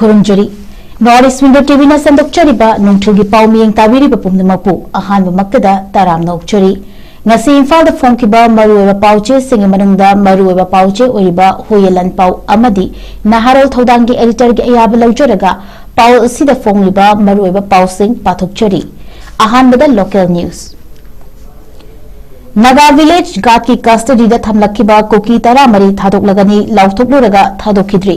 Kurunjari Norris Window TV na sandok chariba nungthugi paumiyeng tabiri bapumnamapu ahan bamakada taram nokchari ngasi Imphal da phongkiba maruweba pauche singi manungda maruweba pauche oiba hoyelan pau amadi naharol thodanggi editor gi ayaba lawjaraga pau asida phongliba maruweba pausing pathokchari ahan bada local news Naga village gat ki custody da thamlakkiba koki tara mari thadok lagani lawthokluraga thadokidri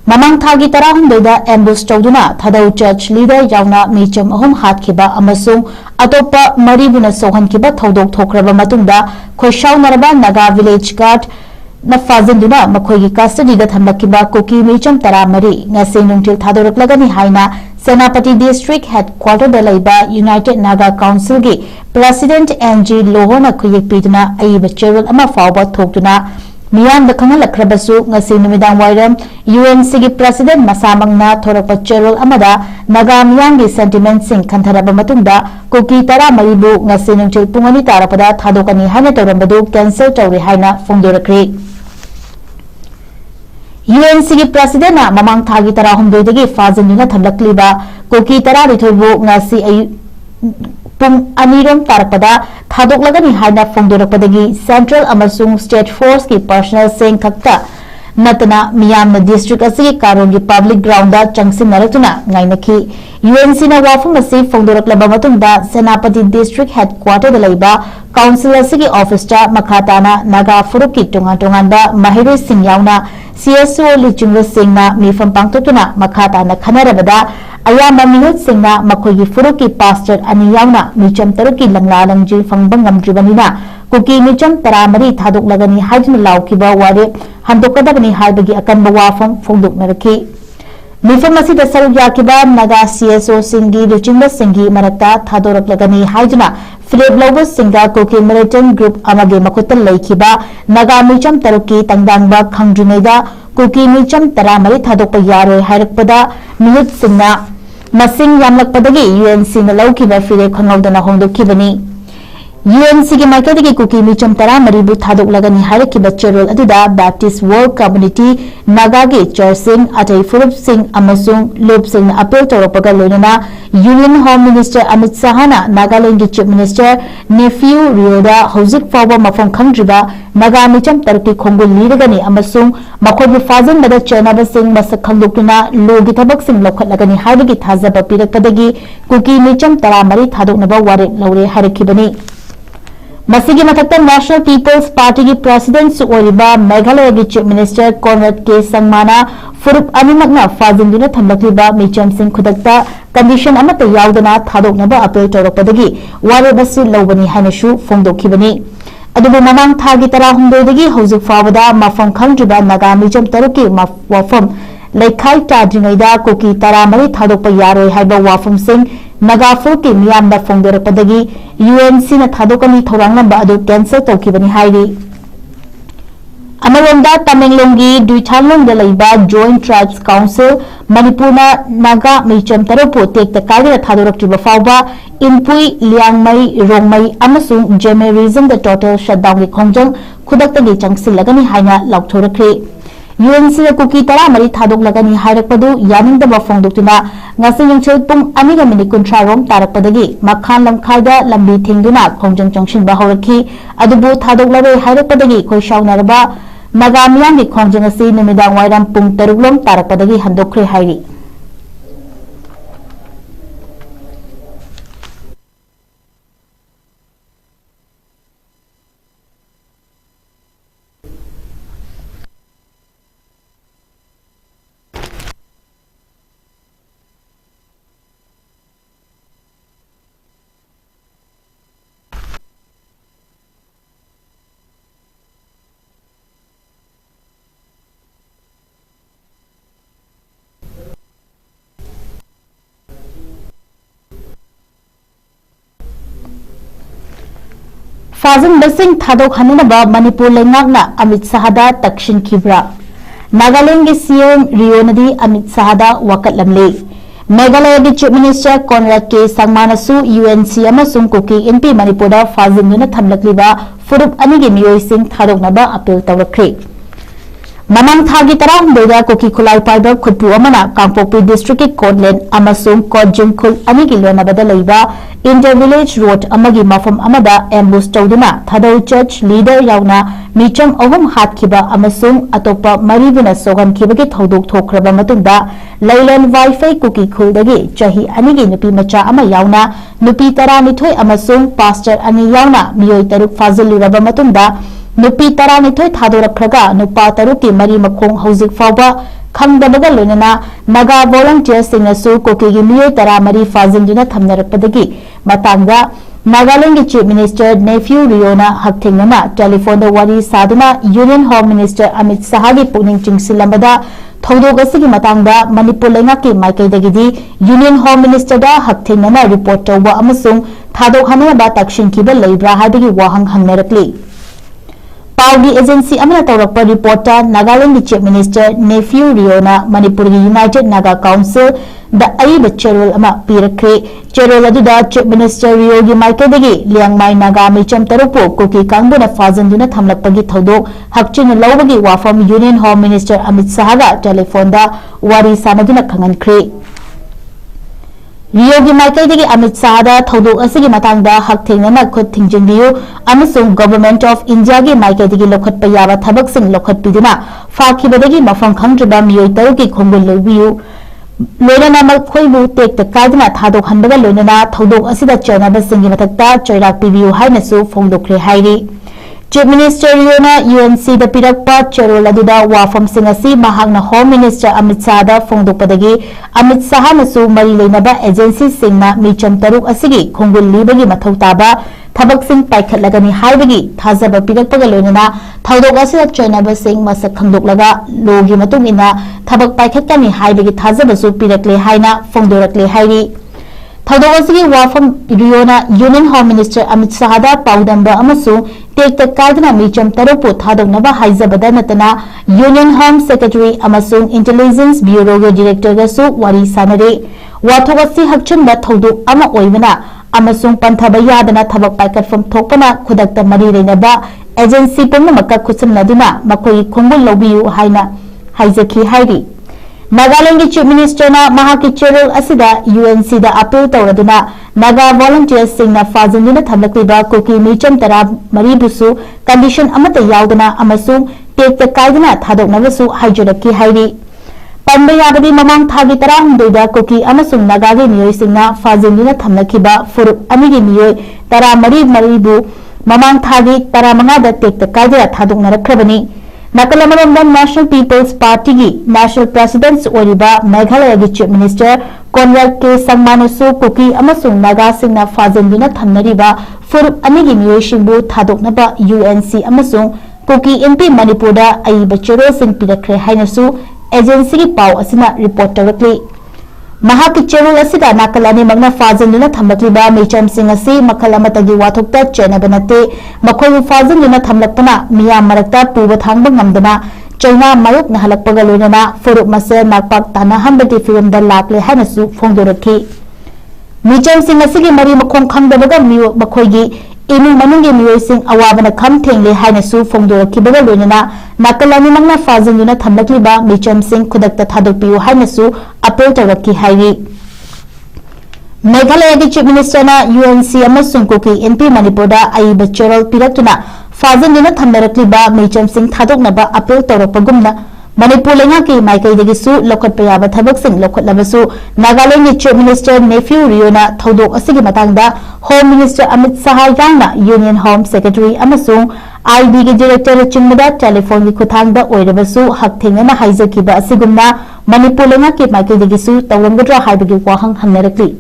Mamang thagi tara humdoida ambush tawduna thadau church leader yauna micham ahum hatkhiba amasung atopa maribuna sohankiba thodok thokraba matungda khoishaw naraba naga village guard na fazinduna makhoigi custody da thamlakkiba koki micham tara mari ngase nungtil thadoraklagani haina Senapati district headquarter da laiba United Naga Council gi president NG Lohona khuyek piduna aiba cheral ama fawba thokduna Miyan da kangal akrabasu ngasi numidang wairam UNC gi president masamangna thorakpa cheral amada naga miyang gi sentiment sing kantharaba matungda koki tara maribu ngasi nungchil pungani tarapada thadokani haina tawrambadu cancel tawri haina phongdorakri UNC gi president na mamang thagi tara humdoidagi fazanina thamlakliba koki tara rithobu ngasi ay pung aniram tarakpada thadoklagani haina phongdorakpadagi central amasung state force ki personnel sing khakta natana miyamna district asigi karongi public ground da changsin naratuna ngainaki UNC na wafum asi phongdoraklaba matungda Senapati district headquarter da laiba council asigi office ta makhatana naga furuki tongan da mahiri sing yauna CSO lichungwa singna mifam pangtotuna makhatana khanarabada ayama minut singna makhogi furuki pastor ani yauna micham taruki langla langji fangbang ngamdribanina kuki micham taramari thadok lagani haijna laukiba ware handokadagani haibagi akanba wafam phongdoknaraki mifam asida saruk yakiba naga CSO singi lichungwa singi marakta thadorak lagani haijna Philip Lobos Singa Koki Militant Group amage makutal laikiba naga micham taruki tangdangba khangdringaida Koki micham taramari thadokpa yaroi hairakpada minut singna masing yamlakpadagi UNC na laukiba fire khangawdana hongdokibani UNC gi marketigi Koki micham taramari bu thadok lagani hairakkiba cherol aduda Baptist World Community nagagi chorsing atai furup sing amasung lob sing appeal toropaga loinana Union Home Minister Amit Sahana Nagaland gi Chief Minister Nephew Rioda Hojik Fawba mafam khangdriba naga micham tarki khongul liragani amasung makhobi fazan bada chenaba sing masak khangdokuna logi thabak sing lokhatlagani haidagi thazaba pirakpadagi Koki micham taramari thadoknaba ware laure harakibani Masigi mathakta National People's Party ki President su oriba Meghalaya gi Chief Minister Conrad K. Sangmana furup animakna fazinduna thamlakliba micham sing khudakta condition amata yaudana thadoknaba appeal tawrakpadagi ware basi lobani hainashu phongdokhibani adubu mamang thagi tara humdoidagi hojik fawada mafam khangdriba naga micham taruki wafam laikhai tadringaida koki tara mari thadokpa yaroi haiba wafam sing Nagafur ki miyamda phongdorakpadagi UNC na thadokani thorangnamba adu cancel tawkibani hairi Amaronda Tamenglongi Duithanglong da laiba Joint Tribes Council Manipurna Naga micham tarupu tekta kalira thadoraktriba fawba Inpui Liangmai Rongmai amasung Jemerism da total shutdown ki khongjang khudaktagi changsilagani haina lauthorakri UNC na Koki taramari thadok lagani hairakpadu yaningdaba phongdoktuna ngasi yungchel pung aniga minit kunthra rom tarakpadagi makhan lamkhaida lambi thingduna khongjang chongsinba horakhi adubu thadok lare hairakpadagi khoishawnaraba naga miyanggi khongjang asi numidang wairam pung taruklom tarakpadagi handokre hairi Fazan basing thadok hanunaba Manipur lengakna Amit Sahada takshin kibra Nagaland gi CM Rionadi Amit Sahada wakat lamle Meghalaya gi Chief Minister Conrad K. Sangmanasu UNC amasung Koki MP Manipurda fazan yuna thamlakliba furup anigi miyoi sing thadoknaba appeal tawrakri ममंग थागी तरा हुंदोदा कोकी खुलाई पाइबा खुदपु अमना Kangpokpi district की कोटलेन अमसुंग कोजिंगखुल अनि की लोनबदा लैबा inter village road अमगी मफम अमदा एम्बुस तौदुना थादौ चर्च लीडर यावना मीचम अहुम हातखिबा अमसुंग अतोपा मरीबुना सोगनखिबगी थौदोक थोखरबा मतुंदा लैलन वाइफाई कुकी खुलदगी चही अनिगी नुपी मचा अमा यावना नुपी तरानिथोय अमसुंग पास्टर अनि यावना मियोय तरुक फाजिलुरबा मतुंदा नुपी तरानिथोय थादोरखरगा नुपा तरुकी मरी मखोंग हौजिक फावबा खंगदबगा लोनना नागा वॉलंटियर्स सिंगसु कोकीगी मियोय तरा मरी फाजिलदुना थमनरपदगी मतंगा नागालैंड की चीफ मिनिस्टर नेफ्यू रियोना हकथेंगना टेलीफोन वारी साधना union home minister Amit Shah की पुनिंग चिंगसिलंबदा थौदोक असगी मतंगा मणिपुर लेंगाकी माइकैदगिदी यूनियन होम मिनिस्टर दा हकथेंगना रिपोर्ट तौबा अमसुंग थादोक हनबा तक्शिनखिबा लेब्रा हाइबगी वाहंग हंगनरकली पाउगी एजेंसी अमना तौरप रिपोर्ट नागालैंड की चीफ मिनिस्टर नेफ्यू रियोना मणिपुर की यूनाइटेड नागा काउंसिल द अईब चेरोल अमा पीरख्रे चेरोल अदुदा चीफ मिनिस्टर रियो की माइकैदगी लियांगमाई नागा मिचम तरुपो कुकी कांगबुना फाजनदुना थमलकपगी थौदोक हकचिन लौबगी वाफम यूनियन होम मिनिस्टर अमित शाहगा टेलीफोन दा वारी सानदुना खंगनख्रे रियो की माइकैदगी अमित शाह थौदोक असगी मतंगदा हकथेंगना खुद थिंजिंबियु अमसुंग गवर्नमेंट ऑफ इंडिया की माइकैदगी लोखटपा याबा थबकसिंग लोखटपिदुना फाखिबदगी मफम खंगद्रबा मियोय तरुकी खोंगुल लौबियु लोनना मखोइबु टेक्ता कादना थादोक हनबगा लोनना थौदोक असिदा चैनबसिंगी मथक्ता चैराक पिबियु हाइनसु फोंगदोक्रे हाइरि चीफ मिनिस्टर रियोना यूएनसी द पिरक्पा चेरोल अदुदा वाफम सिंह असि महांगना होम मिनिस्टर अमित शाह दा फोंगदोक्पदगी अमित शाह नसु मरी लेनबा एजेंसी सिंगना मिचम तरुक असिगी खोंगुल लीबगी मथौ ताबा थबक सिंह पाइखटलगनी हाइबगी थाजब पिरक्पगा लोनना थौदोक असिदा चैनब सिंह मसक खंगदोक्लगा लोगी मतुंग इना थबक पाइखटकनी हाइबगी थाजबसु पिरक्ले हाइना फोंगदोरक्ले हाइरि थौदोक असगी वाफम रियोना union home minister Amit Shah दा पाउदंबा अमसु टेक्ता कादना मिचम तरुपो थादोकनबा हाइजबदा नतना यूनियन होम सेक्रेटरी अमसुंग इंटेलिजेंस ब्यूरो के डायरेक्टर गसु वारी सानरे वाथोक असि हकचनबा थौदोक अमा ओइबना अमसुंग पंथबा यादना थबक पाइकटफम थोकपना खुदक्ता मरी लेनबा एजेंसी पुनमका खुसमनदुना मखोई खोंगुल लौबियु हाइना हाइजखी हाइरि नागालैंड की चीफ मिनिस्टर महाकी चेरोल असिदा यूएनसी दा अपील तौरदुना नागा वॉलंटियर्स सिंगना फाजिलदुना थमलक्लिबा कुकी मिचम तरा मरीबुसु कंडीशन अमत यावदना अमसु टेक्ता कायदना थादोकनबसु हाइजरक्की हाइरि पंबा याबदी ममांग थागी तरा हुंदोदा कुकी अमसु नागागे मियोय सिंगना फाजिलदुना थमलक्लिबा फुरुप अनिगी मियोय तरा मरीबु ममांग थागी तरा मंगादा टेक्ता कायदना थादोकनरखबनी नकलमरम नेशनल पीपल्स पार्टी की नेशनल प्रेसिडेंट मेघालय की चीफ मिनिस्टर कॉनरेड के संगमानसु कुकी अमसुंग नागा सिंगना फाजिलदुना थमनरिबा फुरुप अनिगी मियोयशिंबु थादोकनबा यूएनसी अमसुंग कुकी एमपी मणिपुर दा अईब चेरो सिंग पिरख्रे हाइनसु एजेंसी की पाव असिना रिपोर्ट तौरक्ली महाकी चेरोल असिदा नाकल अनिमगना फाजिलदुना थमलक्लिबा मिचम सिंग असि मखल अमतगी वाथोक्ता चेनब नते मखोयु फाजिलदुना थमलक्पना मियाम मरक्ता पुब थांगबा ngamdana चैना मायोकना हलक्पगा लोनना फुरुप मसे नाकपाक तानाहंबदी फिल्मदा लाकले हानसु फोंदोरखी मिचम सिंग असिगी मरी मखोंग खंगदबगा मियो मखोयगी इमुंग मनुंगी मियोयसिंग अवाबना खम थेंगले हाइनसु फोंदोरखिबगा लोनना नाकलानी मंगना फाजिलदुना थमलक्लिबा मिचम सिंग खुदक्ता थादोपियो हाइनसु अपील तौरक्की हाइरि मेघालय की चीफ मिनिस्टर यूएनसी अमसुंग कुकी एमपी मणिपुर दा अईब चेरोल पिरक्तुना फाजिलदुना थमनरक्लिबा मिचम सिंग थादोकनबा अपील तौरपगुमना मणिपुर लेंगाकी माइकैदगिसु लोखटपा याबा थबकसिंग लोखटलबसु नागालैंड की चीफ मिनिस्टर नेफ्यू रियोना थौदोक असिगी मतंगदा होम मिनिस्टर अमित शाह यांगना यूनियन होम सेक्रेटरी अमसुंग आईबी की डायरेक्टर चिंगदा टेलीफोन की खुथांगदा ओइरबसु हकथेंगना हाइजकिबा असिगुमना मणिपुर लेंगाकी माइकैदगिसु तौरंगद्रा हाइबगी वाहंग हंगनरक्ली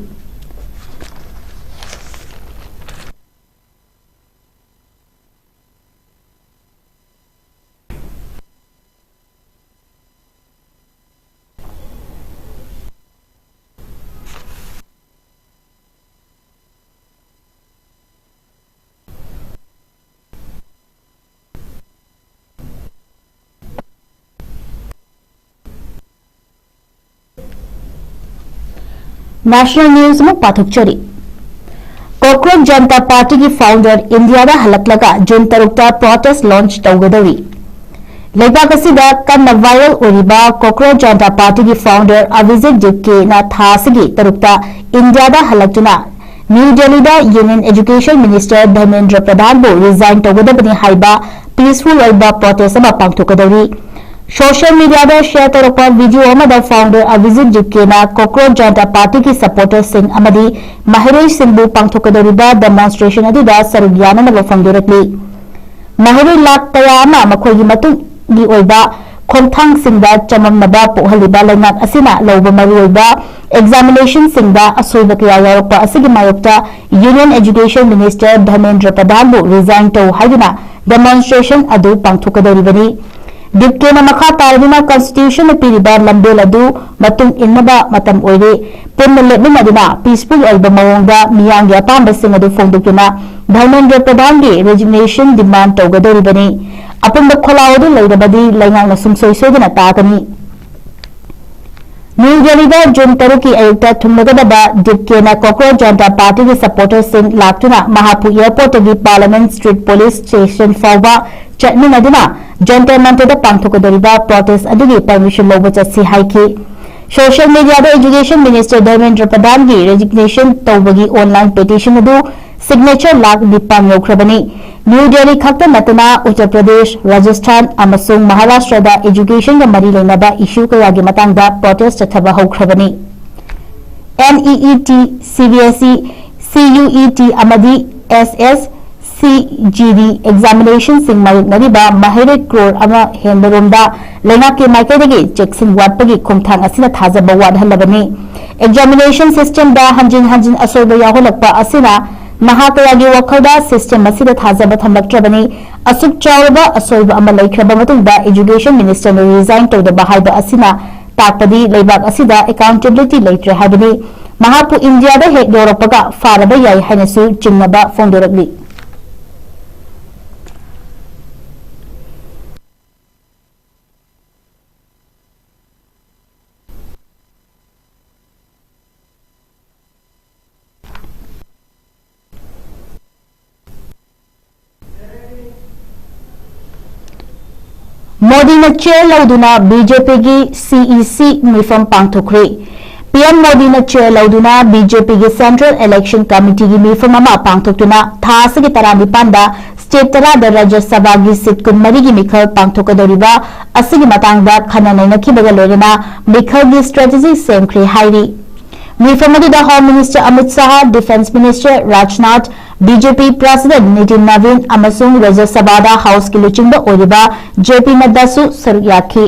नेशनल न्यूज में पाथुकचरी कॉकरोच जनता पार्टी की फाउंडर इंडिया हलक्लगा जून 3 प्रोटेस्ट लॉन्च तौगदरी लेबाक असिदा कन्ना वायरल ओरिबा कोक्रोच जनता पार्टी की फाउंडर अभिजीत डिपके ना थासगी तरुक्ता इंडिया दा हलक्तुना न्यू दिल्ली दा यूनियन एजुकेशन मिनिस्टर धर्मेंद्र प्रधान बो रिजाइन तौगदबनी हाइबा पीसफुल ओइबा प्रोटेस्ट अमा पांगथोकदौरी सोशल मीडिया दा शेयर तौरपा वीडियो अमदा फाउंडर अभिजीत डिपके ना कोक्रोच जनता पार्टी की सपोर्टर्स सिंह अमदी महिरोई सिंहबु पांगथोकदौरिबा डेमोन्स्ट्रेशन अदुदा सरुक याननबा फंगदोरक्ली महिरोई लाख कया अमा मखोइगी मतुंगी ओइबा खोंथांग सिंहदा चममनबा पोहलिबा लैंगाक असिना लौबा मरुओइबा एग्जामिनेशन सिंहदा असोइबा कया यारकपा असिगी मायोक्ता यूनियन एजुकेशन मिनिस्टर धर्मेंद्र प्रधान बु रिजाइन तौ हाइदुना डेमोन्स्ट्रेशन अदु पांगथोकदौरिबनी डिपके मखा तारदुना कॉन्स्टिट्यूशन पीरिबा लंबेल अदु मतुंग इन्नबा मतम ओइरे पुन्न लेमिनदुना पीसफुल ओइबा मवोंगदा मियांगी अपांबसिंग अदु फोंदुकुना धर्मेंद्र प्रधान की रेजिग्नेशन डिमांड तौगदौरिबनी अपुंब खोलाओदु लैरबदी लैंगांगना सुंसोई सोदना तागनी न्यू दिल्ली जून 3 की अयुक्ता थुमगदबा डिपके कोक्रोच जनता पार्टी के सपोर्टर्स सिंह लाक्तुना महापु एयरपोर्ट की पार्लियामेंट स्ट्रीट पुलिस स्टेशन फाउबा चटमिनदुना जंतर मंतर पांगथोकदौरिबा प्रोटेस्ट अदुगी परमिशन लौबा चटसी हाइखी social media education minister Dharmendra Pradhan की रेजिग्नेशन तौबगी ऑनलाइन पिटीशन अदु सिग्नेचर लाख 9 यौख्रबनी न्यू दिल्ली खक्त नतना उत्तर प्रदेश राजस्थान अमसुंग महाराष्ट्र दा एजुकेशन का मरी लेनबा इश्यू कयागी मतंगदा प्रोटेस्ट चथबा हौख्रबनी NEET CBSE CUET अमदी SS CGD एग्जामिनेशन सिंह मायुक्नरिबा महिरे क्रोर अमा हेंबरोमदा लेना के माइकेदगी चेक्सिन वाटपगी खोंथांग असिना थाजबा वादहलबनी एग्जामिनेशन सिस्टम दा हंजिन हंजिन असोइबा याहोलकपा असिना नहा कयागी वखलदा सिस्टम असिदा थाजबा थमलक्त्रबनी असुक चावरबा असोइबा अमा लैख्रबा मतुंगदा एजुकेशन मिनिस्टर ने रिजाइन तौदबा हाइबा असिना ताकपदी लेबाक असिदा अकाउंटेबिलिटी लेत्रे हाइबनी महापु इंडिया दा हेक योरपगा फारबा याई हाइनसु चिंगनबा फोंदोरकली मोदी ने चेयर लौदुना बीजेपी की CEC मिफम पांगथोखरे पीएम मोदी ने चेयर लौदुना बीजेपी की सेंट्रल इलेक्शन कमिटी की मिफम अमा पांगथोक्तुना थासगी तरानिपांदा स्टेट तरादा राज्यसभा की सीट 14 की मिखल पांगथोकदौरिबा असिगी मतांगदा खना नैनखिबगा लोइना मिखल की स्ट्रेटेजी सेमख्रे हाइरी मिफम अदुदा home minister Amit Shah defence minister Rajnath BJP president Nitin नवीन अमसुंग राज्यसभा हाउस की लुचिंग ओरिबा JP नड्डा सरुक याखी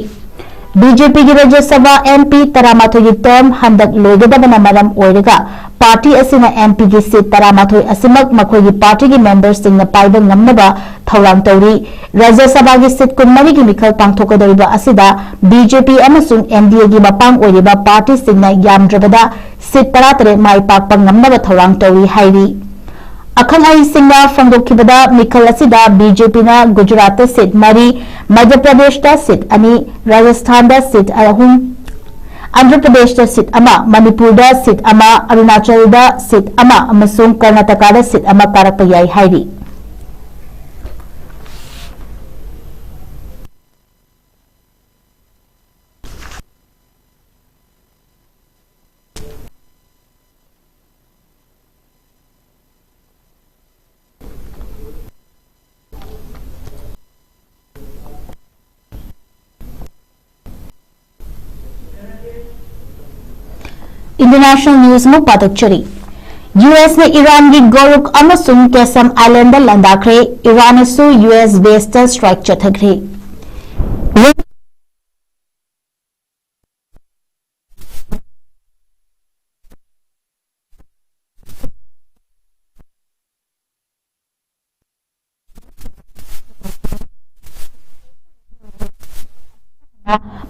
बीजेपी की राज्यसभा MP 13 की टर्म हंदक लोगदबना मरम ओइरगा पार्टी असिना MP की सीट 13 असिमक मखोगी पार्टी की मेंबर्स सिंह पाइबा ngमनबा थौरांग तौरी राज्यसभा की सीट 19 की मिखल पांगथोकदौरिबा असिदा बीजेपी अमसुंग NDA की मपांग ओइरबा पार्टी सिंह यामद्रबदा सीट 13 माइ पाकपा ngमनबा थौरांग तौरी हाइरी अखंग आई सिंगा फंगोखिबदा मिखल असिदा बीजेपी ना गुजरात सीट 3 मध्य प्रदेश दा सीट 2 राजस्थान दा सीट 3 आंध्र प्रदेश दा सीट 1 मणिपुर दा सीट 1 अरुणाचल दा सीट 1 अमसुंग कर्नाटका दा सीट 1 कारकपा याई हाइरी इंटरनेशनल न्यूज में पातकचरी यूएस ने ईरान की गोरुक अमसुंग केसम आइलैंड लंदाखरे ईरान यूएस बेस्ड स्ट्राइक चथखरे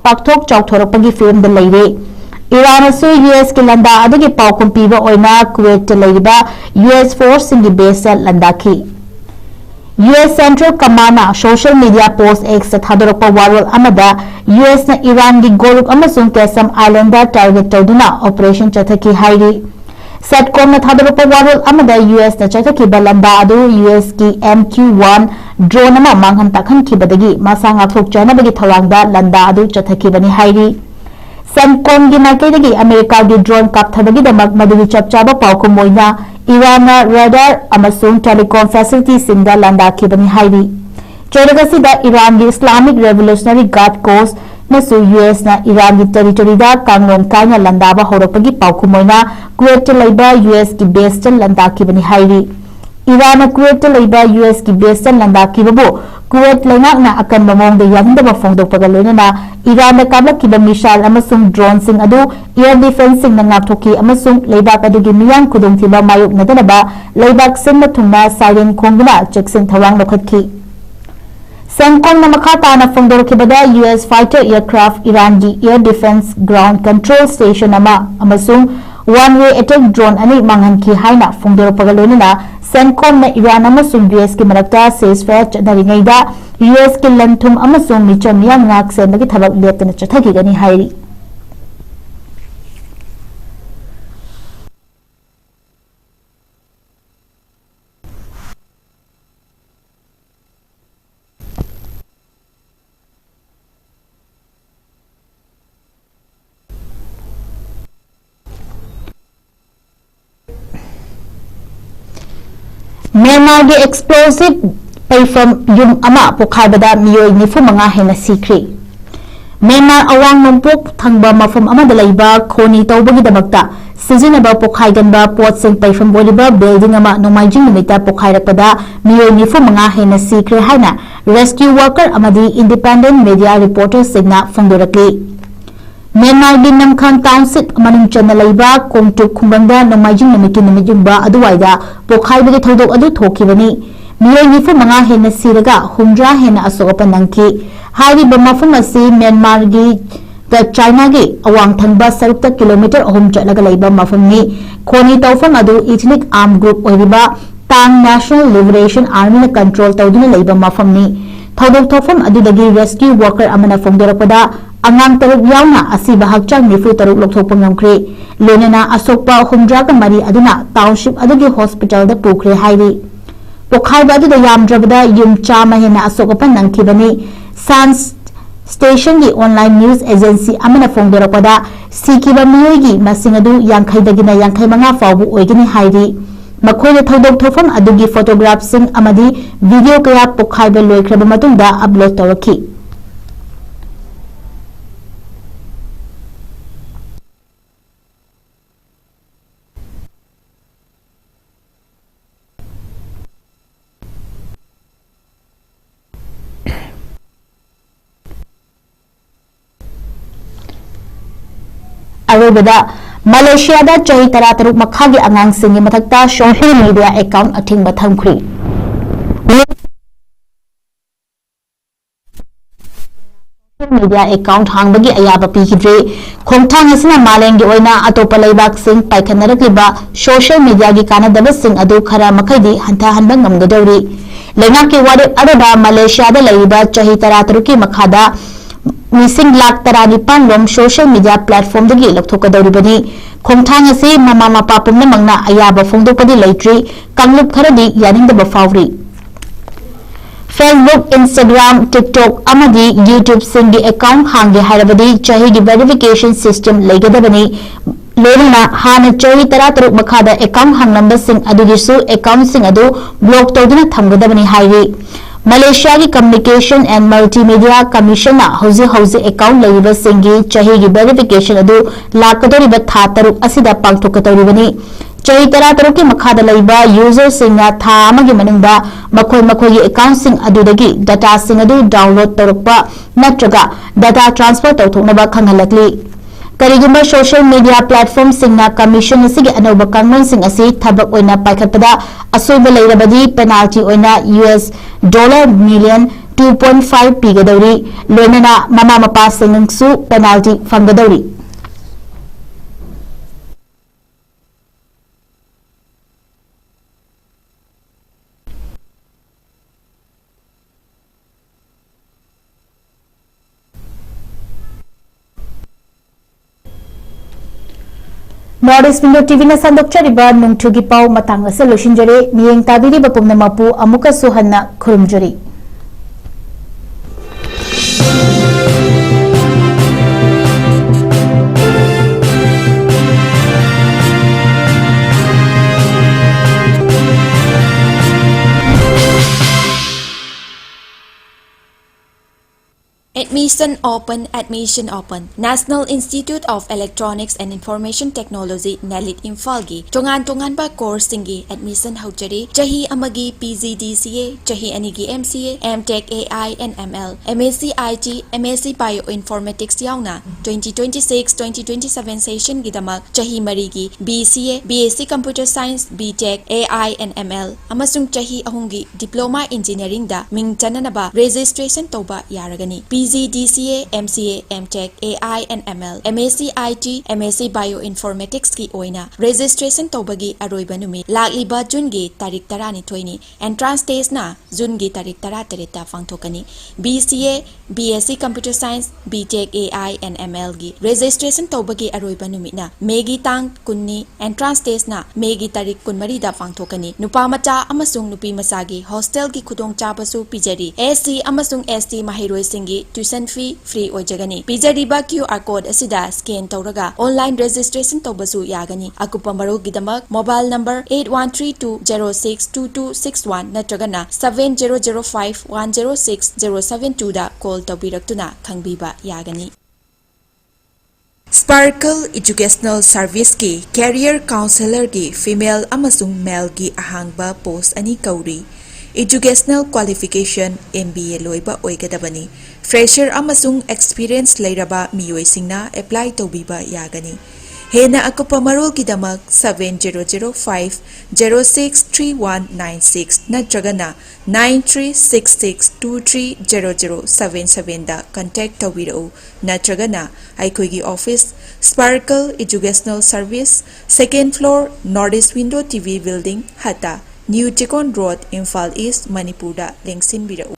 पाकथोक चौथोरपगी फिल्म लेरे ईरान यूएस की लंदा अदुगी पाउकुम पीबा ओइना कुवैत लेरिबा यूएस फोर्स की बेस लंदाखी US central command social media post X थादोरपा वारोल अमदा यूएस ने ईरान की गोरुक अमसुंग केसम आइलैंड टारगेट तौदुना ऑपरेशन चथकी हाइरी SATCOM na thadrupa warul amada US na chathakhiba landa adu US ki MQ-1 drone ama manghan takhan khibadagi masa ngathok chanabagi thawangda landa adu chathakibani hairi SATCOM gi maikaidagi America gi drone kapthabagi damak madigi chapchaba paukum oina Iran na radar amasung telecom facility singda landa khibani hairi Cheragasida Iran gi Islamic Revolutionary Guard Corps nasu US na Iran gi territory da kanglom kaina landa ba horopagi paukum oina Kuwait laiba US ki base tan landa khibani hairi Iran na Kuwait laiba US ki base tan landa khibabu Kuwait laingak na akan mamong de yanda ba fongdok pagalona na Iran na kablak kiba missile amasung drone sing adu air defense sing na ngaktoki amasung laibak adu gi miyang kudung thiba mayuk nadana ba laibak sin na thungna siren khongguna cheksin thawang lokhatki SATCOM na makata na fongdorkibada US fighter aircraft Iran gi air defense ground control station ama amasung one-way attack drone ani manghanki haina fongdorpagalona na SATCOM na Iran amasung US ki marakta ceasefire chadarigaida US ki lanthum amasung micham yang ngak sendagi thabak leptana chathagigani hairi Myanmar gi explosive paifam yum ama pokhaibada miyoi nifu manga hena sikri Myanmar awang nompok thangba mafam amada laiba khoni tawbagi damakta sijinaba pokhaiganba potsing paifam boliba building ama nomaijing numita pokhairakpada miyoi nifu manga hena sikri haina rescue worker amadi independent media reporters singna fongdorakli Myanmar gi Namkhang Township manung chana laiba kongtuk khungbangda nomaijing numiki numijumba aduwaida pokhaibagi thodok adu thokibani miyoi nifu manga hena siraga humdra hena asopa nangki hariba mafum asi Myanmar gi the China gi awang thangba sarukta kilometer ahum chalaga laiba mafumni khoni tawfam adu ethnic armed group oiriba Tang National Liberation Army na control tawduna laiba mafumni thodok thofam adudagi rescue worker amana fongdorapada angang taruk yauna asiba hakchang nifu taruk lokthokpa ngamkhre lonena asokpa humdra ka mari aduna township adugi hospital da pukre hairi pokhaiba adu yamdrabada yum chama hena asokapan nangkhibani sans station gi online news agency amana fongdorapada sikiba miyoigi masing adu yankhai dagina yankhai manga fawbu oigini hairi makhoi thodok thofam adugi photograph sing amadi video kaya pokhaiba loikraba matungda upload tawaki Arubada Malaysia da chahi tara taruk makhagi angang singi mathakta social media account athing bathangkhri social media account hangbagi ayaba pikidre khongthang asina malengi oina atopa laibak sing paikhannarakliba social media gi kanadaba sing adu khara makhaidi hantha hanba ngamgadawri lenga ki wari arada Malaysia da laiba chahi tara taruki makhada Missing lakh tarani panlom social media platform dagi lokthokadawribani khongthang ase mama mapa pumna mangna ayaba fongdokpadi leitri kanglup kharadi yaningdaba fawri Facebook Instagram TikTok amadi YouTube singi account hangi harabadi chahi gi verification system leigadabani lorina hana chahi tara taruk makhada account hangnamba sing adugi su account sing adu block tawduna thamgadabani hairi Malaysia ki Communication and Multimedia Commission na hauzi account laiba singi chahi gi verification adu lakadori ba tha taruk asida pangthokatawribani chahi tara taruk ki makhada laiba user singa tha amagi manungda makhoi gi account sing adudagi data sing adu download tarukpa natraga data transfer tawthoknaba khanghalakli Karigumba social media platform singna commission asigi anoba kangon sing asi thabak oina paikhatpada asoiba leirabadi penalty oina US $2.5 pigadawri lonana mama mapa singsu penalty fangadawri Northeast Window TV na sandokchariba nungthugi pau matang ase losinjari miyeng tabiri bapumna mapu amuka suhanna khurumjari. Admission open. National Institute of Electronics and Information Technology NELIT Imphal-gi tongan ba course singi admission haujari chahi amagi PGDCA chahi anigi MCA MTech AI and ML MSc IT MSc Bioinformatics yauna 2026-2027 session gidamak chahi marigi BCA BSc Computer Science BTech AI and ML amasung chahi ahungi Diploma Engineering da ming chananaba registration toba yaragani PGDCA MCA MTech AI and ML MSc IT MSc Bioinformatics ki oina registration tobagi aroiba numi lagliba June gi tarik 12 ni entrance test na June gi tarik 13 ta phangthokani BCA BSc Computer Science BTech AI and ML gi registration tobagi aroiba numi na Megi tang kunni entrance test na Megi tarik 13 da phangthokani nupa macha amasung nupi masagi hostel gi khudong chabasu pijari SC amasung ST mahiroi singi tuition fee free oijagani pijariba QR code asida scan tawraga online registration tawbasu yagani akupa maru gidamak mobile number 8132062261 natragana 7005106072 da call tawbiraktuna khangbiba yagani Sparkle Educational Service ki Career Counselor ki female amasung male ki ahangba post ani kauri Educational Qualification MBA loiba oigadabani Fresher amasung experience leiraba miyoi singna apply tawbiba yagani Hena akupa marol kidamak 7005063196 natragana 9366230077 da contact tawbirao natragana aikoigi office Sparkle Educational Service 2nd floor Northeast Window TV building Hata New Chikon Road Imphal East Manipur da lengsin birao